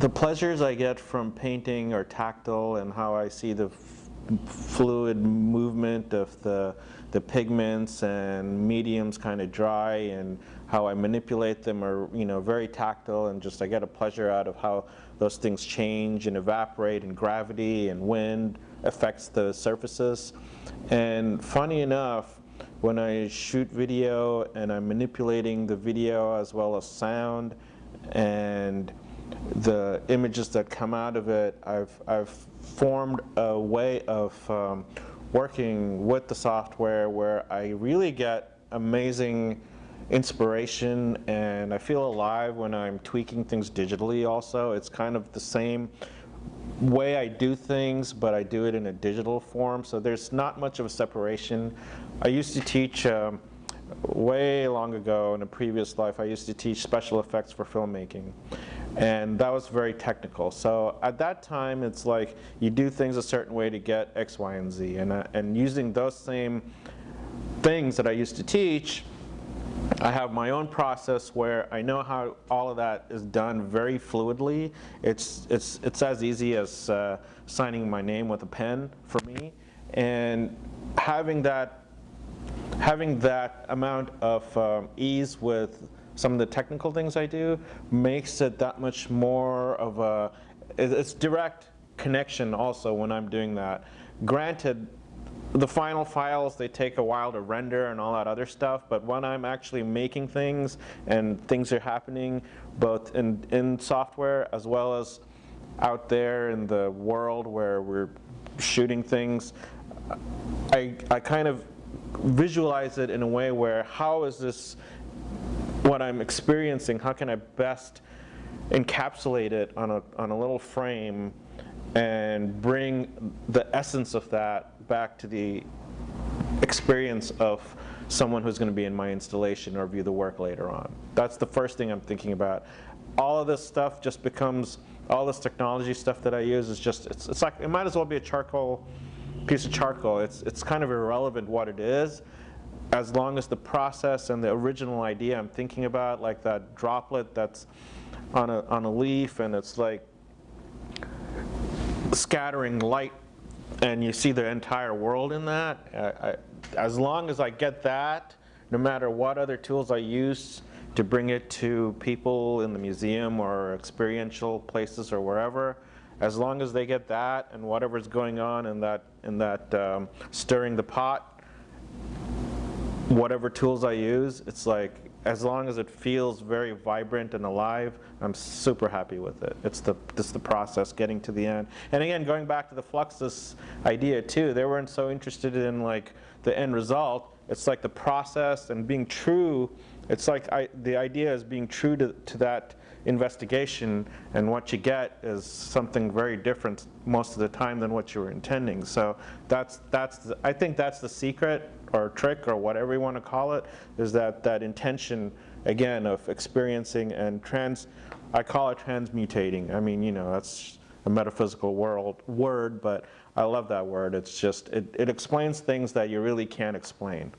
The pleasures I get from painting are tactile, and how I see the fluid movement of the pigments and mediums kind of dry, and how I manipulate them are, very tactile, and just I get a pleasure out of how those things change and evaporate, and gravity and wind affects the surfaces. And funny enough, when I shoot video and I'm manipulating the video as well as sound and the images that come out of it, I've formed a way of working with the software where I really get amazing inspiration, and I feel alive when I'm tweaking things digitally also. It's kind of the same way I do things, but I do it in a digital form, so there's not much of a separation. I used to teach way long ago in a previous life, I used to teach special effects for filmmaking, and that was very technical. So at that time, it's like you do things a certain way to get X, Y, and Z, and using those same things that I used to teach, I have my own process where I know how all of that is done very fluidly. It's as easy as signing my name with a pen for me, and having that amount of ease with some of the technical things I do makes it that much more of it's direct connection also when I'm doing that. Granted, the final files, they take a while to render and all that other stuff, but when I'm actually making things and things are happening both in software as well as out there in the world where we're shooting things, I kind of visualize it in a way where, how is this what I'm experiencing, how can I best encapsulate it on a little frame and bring the essence of that back to the experience of someone who's going to be in my installation or view the work later on. That's the first thing I'm thinking about. All of this stuff just becomes, all this technology stuff that I use is just, it's like, it might as well be a piece of charcoal. It's kind of irrelevant what it is, as long as the process and the original idea I'm thinking about, like that droplet that's on a leaf, and it's like scattering light, and you see the entire world in that. As long as I get that, no matter what other tools I use to bring it to people in the museum or experiential places or wherever, as long as they get that and whatever's going on in that stirring the pot, whatever tools I use, it's like, as long as it feels very vibrant and alive, I'm super happy with it. It's the process getting to the end. And again, going back to the Fluxus idea too, they weren't so interested in like the end result. It's like the process and being true. It's like the idea is being true to that investigation, and what you get is something very different most of the time than what you were intending. So I think that's the secret or trick or whatever you want to call it, is that intention again of experiencing and I call it transmutating. I mean, that's a metaphysical word, but I love that word. It's just, it explains things that you really can't explain.